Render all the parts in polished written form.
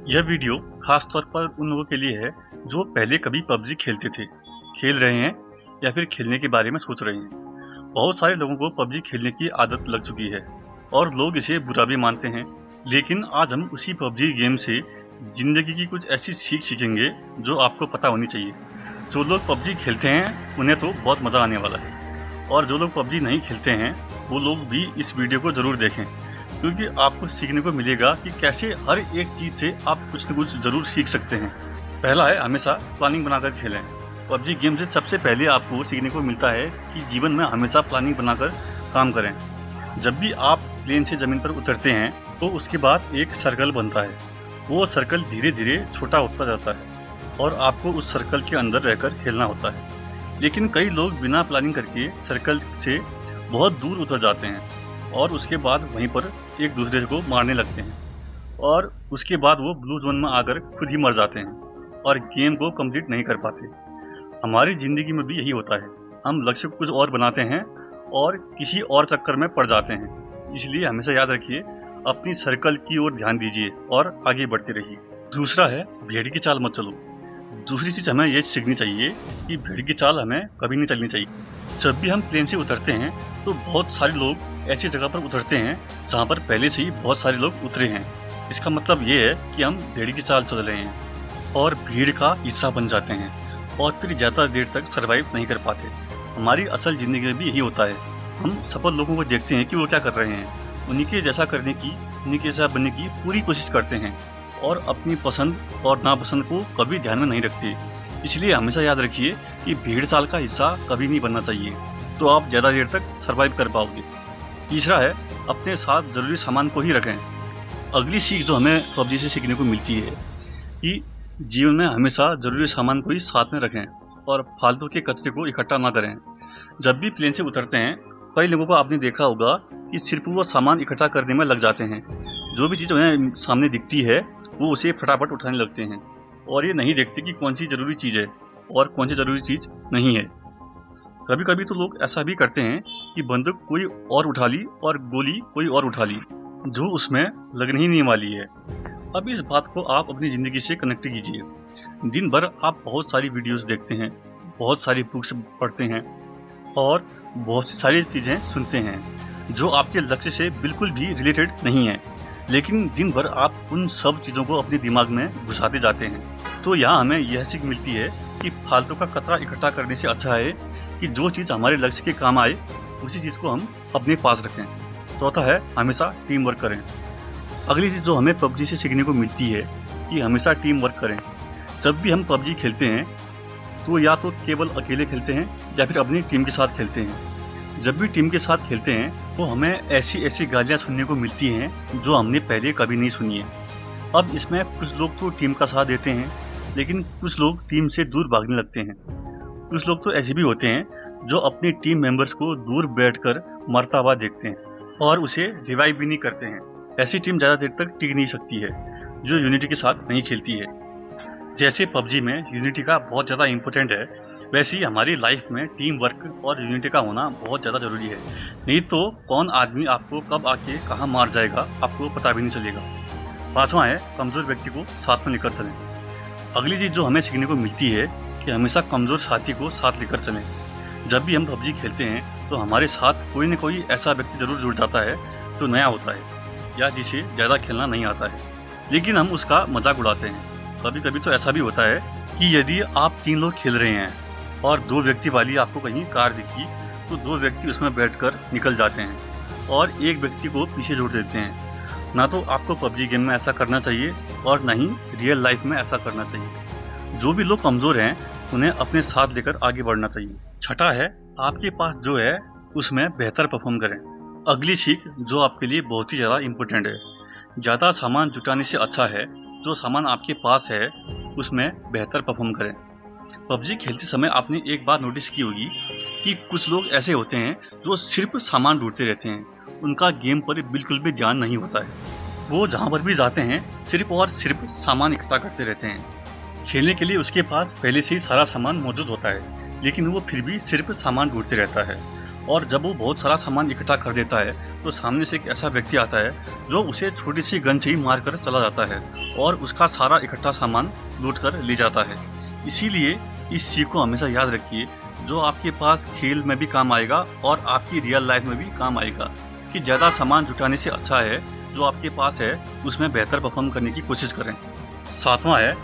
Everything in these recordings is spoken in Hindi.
यह वीडियो खास तौर पर उन लोगों के लिए है जो पहले कभी पबजी खेलते थे, खेल रहे हैं या फिर खेलने के बारे में सोच रहे हैं। बहुत सारे लोगों को पबजी खेलने की आदत लग चुकी है और लोग इसे बुरा भी मानते हैं। लेकिन आज हम उसी पबजी गेम से जिंदगी की कुछ ऐसी सीख सीखेंगे जो आपको पता होनी चाहिए। जो लोग पबजी खेलते हैं उन्हें तो बहुत मज़ा आने वाला है, और जो लोग पबजी नहीं खेलते हैं वो लोग भी इस वीडियो को ज़रूर देखें, क्योंकि आपको सीखने को मिलेगा कि कैसे हर एक चीज़ से आप कुछ न कुछ ज़रूर सीख सकते हैं। पहला है, हमेशा प्लानिंग बनाकर खेलें। पबजी गेम से सबसे पहले आपको सीखने को मिलता है कि जीवन में हमेशा प्लानिंग बनाकर काम करें। जब भी आप प्लेन से ज़मीन पर उतरते हैं तो उसके बाद एक सर्कल बनता है। वो सर्कल धीरे धीरे छोटा होता जाता है और आपको उस सर्कल के अंदर रहकर खेलना होता है। लेकिन कई लोग बिना प्लानिंग करके सर्कल से बहुत दूर उतर जाते हैं और उसके बाद वहीं पर एक दूसरे को मारने लगते हैं, और उसके बाद वो ब्लू जोन में आकर खुद ही मर जाते हैं और गेम को कंप्लीट नहीं कर पाते। हमारी ज़िंदगी में भी यही होता है, हम लक्ष्य को कुछ और बनाते हैं और किसी और चक्कर में पड़ जाते हैं। इसलिए हमेशा याद रखिए, अपनी सर्कल की ओर ध्यान दीजिए और आगे बढ़ते रहिए। दूसरा है, भेड़ की चाल मत चलो। दूसरी चीज़ हमें ये सीखनी चाहिए कि भेड़ की चाल हमें कभी नहीं चलनी चाहिए। जब भी हम प्लेन से उतरते हैं तो बहुत सारे लोग ऐसी जगह पर उतरते हैं जहाँ पर पहले से ही बहुत सारे लोग उतरे हैं। इसका मतलब ये है कि हम भेड़ की चाल चल रहे हैं और भीड़ का हिस्सा बन जाते हैं और फिर ज़्यादा देर तक सर्वाइव नहीं कर पाते। हमारी असल ज़िंदगी में भी यही होता है। हम सफल लोगों को देखते हैं कि वो क्या कर रहे हैं, उन्हीं के जैसा करने की, उन्हीं के जैसा बनने की पूरी कोशिश करते हैं और अपनी पसंद और नापसंद को कभी ध्यान में नहीं रखते। इसलिए हमेशा याद रखिए कि भीड़ चाल का हिस्सा कभी नहीं बनना चाहिए, तो आप ज़्यादा देर तक सर्वाइव कर पाओगे। तीसरा है, अपने साथ ज़रूरी सामान को ही रखें। अगली सीख जो हमें पबजी से सीखने को मिलती है कि जीवन में हमेशा ज़रूरी सामान को ही साथ में रखें और फालतू के कचरे को इकट्ठा ना करें। जब भी प्लेन से उतरते हैं, कई लोगों को आपने देखा होगा कि सिर्फ वो सामान इकट्ठा करने में लग जाते हैं। जो भी चीज़ उन्हें सामने दिखती है वो उसे फटाफट उठाने लगते हैं और ये नहीं देखते कि कौन सी ज़रूरी चीज़ है और कौन सी ज़रूरी चीज़ नहीं है। कभी कभी तो लोग ऐसा भी करते हैं कि बंदूक कोई और उठा ली और गोली कोई और उठा ली, जो उसमें लगने ही नहीं वाली है। अब इस बात को आप अपनी ज़िंदगी से कनेक्ट कीजिए। दिन भर आप बहुत सारी वीडियोस देखते हैं, बहुत सारी बुक्स पढ़ते हैं और बहुत सी सारी चीज़ें सुनते हैं जो आपके लक्ष्य से बिल्कुल भी रिलेटेड नहीं है, लेकिन दिन भर आप उन सब चीज़ों को अपने दिमाग में घुसाते जाते हैं। तो यहाँ हमें यह सीख मिलती है कि फालतू का कचरा इकट्ठा करने से अच्छा है कि जो चीज़ हमारे लक्ष्य के काम आए उसी चीज़ को हम अपने पास रखें। चौथा है, हमेशा टीम वर्क करें। अगली चीज़ जो हमें पबजी से सीखने को मिलती है कि हमेशा टीम वर्क करें। जब भी हम पबजी खेलते हैं तो या तो केवल अकेले खेलते हैं या फिर अपनी टीम के साथ खेलते हैं। जब भी टीम के साथ खेलते हैं तो हमें ऐसी ऐसी गालियाँ सुनने को मिलती हैं जो हमने पहले कभी नहीं सुनी है। अब इसमें कुछ लोग तो टीम का साथ देते हैं, लेकिन कुछ लोग टीम से दूर भागने लगते हैं। कुछ लोग तो ऐसे भी होते हैं जो अपनी टीम मेंबर्स को दूर बैठकर मरता हुआ देखते हैं और उसे रिवाइव भी नहीं करते हैं। ऐसी टीम ज़्यादा देर तक टिक नहीं सकती है जो यूनिटी के साथ नहीं खेलती है। जैसे पबजी में यूनिटी का बहुत ज़्यादा इम्पोर्टेंट है, वैसे ही हमारी लाइफ में टीम वर्क और यूनिटी का होना बहुत ज़्यादा ज़रूरी है। नहीं तो कौन आदमी आपको कब आके कहाँ मार जाएगा आपको पता भी नहीं चलेगा। पाँचवा है, कमज़ोर व्यक्ति को साथ में लेकर चलें। अगली चीज़ जो हमें सीखने को मिलती है कि हमेशा कमज़ोर साथी को साथ लेकर चलें। जब भी हम पबजी खेलते हैं तो हमारे साथ कोई न कोई ऐसा व्यक्ति ज़रूर जुड़ जाता है जो नया होता है या जिसे ज़्यादा खेलना नहीं आता है, लेकिन हम उसका मजाक उड़ाते हैं। कभी कभी तो ऐसा भी होता है कि यदि आप 3 लोग खेल रहे हैं और 2 व्यक्ति वाली आपको कहीं कार दिखी तो 2 व्यक्ति उसमें बैठकर निकल जाते हैं और एक व्यक्ति को पीछे जोड़ देते हैं। ना तो आपको पबजी गेम में ऐसा करना चाहिए और ना ही रियल लाइफ में ऐसा करना चाहिए। जो भी लोग कमज़ोर हैं उन्हें अपने साथ लेकर आगे बढ़ना चाहिए। छठा है, आपके पास जो है उसमें बेहतर परफॉर्म करें। अगली सीख जो आपके लिए बहुत ही ज़्यादा इम्पोर्टेंट है, ज़्यादा सामान जुटाने से अच्छा है जो सामान आपके पास है उसमें बेहतर परफॉर्म करें। पबजी खेलते समय आपने एक बात नोटिस की होगी कि कुछ लोग ऐसे होते हैं जो सिर्फ सामान ढूंढते रहते हैं, उनका गेम पर बिल्कुल भी ध्यान नहीं होता है। वो जहाँ पर भी जाते हैं सिर्फ और सिर्फ सामान इकट्ठा करते रहते हैं। खेलने के लिए उसके पास पहले से ही सारा सामान मौजूद होता है, लेकिन वो फिर भी सिर्फ सामान ढूंढते रहता है और जब वो बहुत सारा सामान इकट्ठा कर देता है तो सामने से एक ऐसा व्यक्ति आता है जो उसे छोटी सी गन से ही मार कर चला जाता है और उसका सारा इकट्ठा सामान लूट कर ले जाता है। इसीलिए इस सीख को हमेशा याद रखिए, जो आपके पास खेल में भी काम आएगा और आपकी रियल लाइफ में भी काम आएगा, कि ज़्यादा सामान जुटाने से अच्छा है जो आपके पास है उसमें बेहतर परफॉर्म करने की कोशिश करें। सातवां है,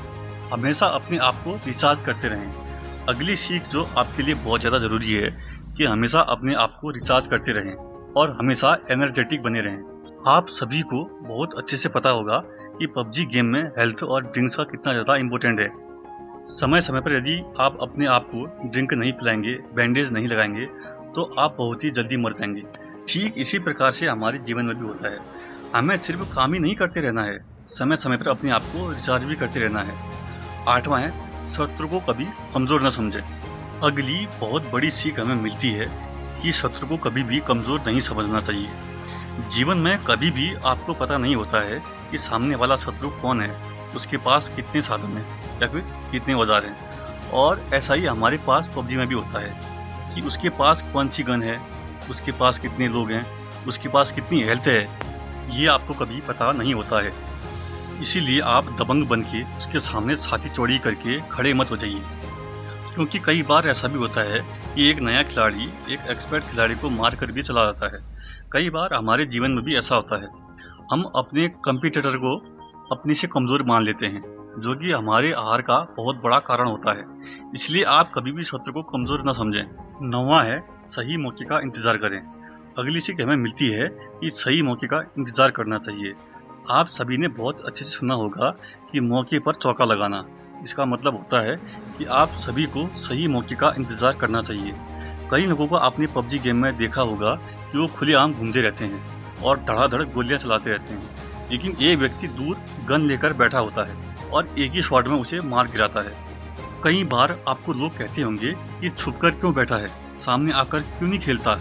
हमेशा अपने आप को रिचार्ज करते रहें। अगली सीख जो आपके लिए बहुत ज़्यादा ज़रूरी है कि हमेशा अपने आप को रिचार्ज करते रहें और हमेशा एनर्जेटिक बने रहें। आप सभी को बहुत अच्छे से पता होगा कि पबजी गेम में हेल्थ और ड्रिंक्स का कितना ज़्यादा इम्पोर्टेंट है। समय समय पर यदि आप अपने आप को ड्रिंक नहीं पिलाएंगे, बैंडेज नहीं लगाएंगे, तो आप बहुत ही जल्दी मर जाएंगे। ठीक इसी प्रकार से हमारे जीवन में भी होता है। हमें सिर्फ काम ही नहीं करते रहना है, समय समय पर अपने आप को रिचार्ज भी करते रहना है। आठवां है, शत्रु को कभी कमज़ोर न समझें। अगली बहुत बड़ी सीख हमें मिलती है कि शत्रु को कभी भी कमज़ोर नहीं समझना चाहिए। जीवन में कभी भी आपको पता नहीं होता है कि सामने वाला शत्रु कौन है, उसके पास कितने साधन हैं या फिर कितने औजार हैं। और ऐसा ही हमारे पास पबजी में भी होता है कि उसके पास कौन सी गन है, उसके पास कितने लोग हैं, उसके पास कितनी हेल्थ है, ये आपको कभी पता नहीं होता है। इसीलिए आप दबंग बन के उसके सामने छाती चौड़ी करके खड़े मत हो जाइए, क्योंकि कई बार ऐसा भी होता है कि एक नया खिलाड़ी एक एक्सपर्ट खिलाड़ी को मार कर भी चला जाता है। कई बार हमारे जीवन में भी ऐसा होता है, हम अपने कंपटीटर को अपने से कमज़ोर मान लेते हैं, जो कि हमारे हार का बहुत बड़ा कारण होता है। इसलिए आप कभी भी शत्रु को कमज़ोर न समझें। नौवां है, सही मौके का इंतज़ार करें। अगली सीख हमें मिलती है कि सही मौके का इंतज़ार करना चाहिए। आप सभी ने बहुत अच्छे से सुना होगा कि मौके पर चौका लगाना। इसका मतलब होता है कि आप सभी को सही मौके का इंतज़ार करना चाहिए। कई लोगों को आपने पबजी गेम में देखा होगा कि वो खुलेआम घूमते रहते हैं और धड़ाधड़ गोलियां चलाते रहते हैं, लेकिन एक व्यक्ति दूर गन लेकर बैठा होता है और एक ही शॉट में उसे मार गिराता है। कई बार आपको लोग कहते होंगे कि छुपकर क्यों बैठा है, सामने आकर क्यों नहीं खेलता,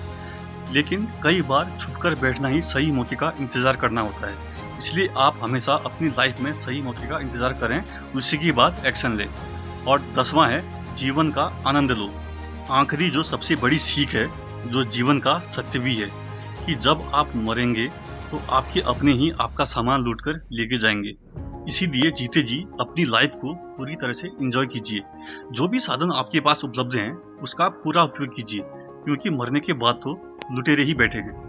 लेकिन कई बार छुपकर बैठना ही सही मौके का इंतज़ार करना होता है। इसलिए आप हमेशा अपनी लाइफ में सही मौके का इंतज़ार करें, उसी की बाद एक्शन लें। और 10वां है, जीवन का आनंद लो। आखिरी जो सबसे बड़ी सीख है, जो जीवन का सत्य भी है, कि जब आप मरेंगे तो आपके अपने ही आपका सामान लूट कर लेके जाएंगे। इसीलिए जीते जी अपनी लाइफ को पूरी तरह से एंजॉय कीजिए। जो भी साधन आपके पास उपलब्ध हैं उसका पूरा उपयोग कीजिए, क्योंकि मरने के बाद तो लुटेरे ही बैठे हैं।